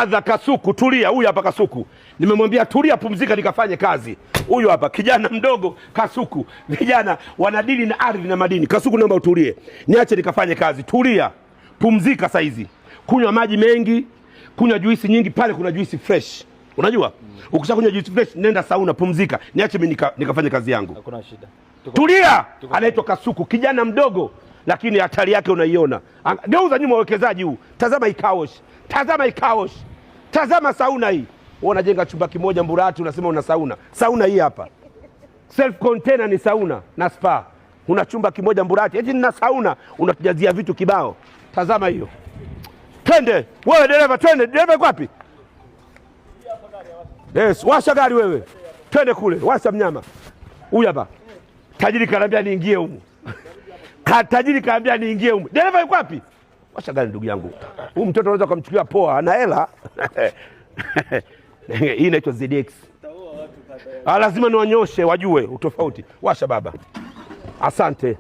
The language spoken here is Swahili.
brother Kasuku, tulia. Huyu hapa Kasuku, nimemwambia tulia, pumzika nikafanye kazi. Huyu hapa kijana mdogo Kasuku, vijana wanadili na ardhi na madini. Kasuku, naomba utulie, niache nikafanye kazi. Tulia, pumzika saizi, kunywa maji mengi, kunywa juisi nyingi. Pale kuna juisi fresh, unajua ukishakunywa juisi fresh nenda sauna, pumzika, niache mimi nikafanye kazi yangu. Hakuna shida. Tulia. Anaitwa Kasuku, kijana mdogo lakini hatari yake unaiona. Geuza nyuma uwekezaji huu. Tazama ikaosh. Tazama ikaosh. Tazama sauna hii. Wewe unajenga chumba kimoja Mburati unasema una sauna. Sauna hii hapa. Self container ni sauna na spa. Una chumba kimoja Mburati. Eti nina sauna, unatujazia vitu kibao. Tazama hiyo. Twende. Wewe dereva, twende. Dereva yuko wapi? Yes, washa gari wewe. Twende kule, washa mnyama. Huyu hapa. Tajiri kaniambia niingie humu. Tajiri kaambia niingie humu. Dereva yuko wapi? Washa gari ndugu yangu. Huyu mtoto anaweza kumchukulia poa, ana hela. Hii inaitwa ZX. Lazima niwanyoshe wajue utofauti. Washa baba. Asante.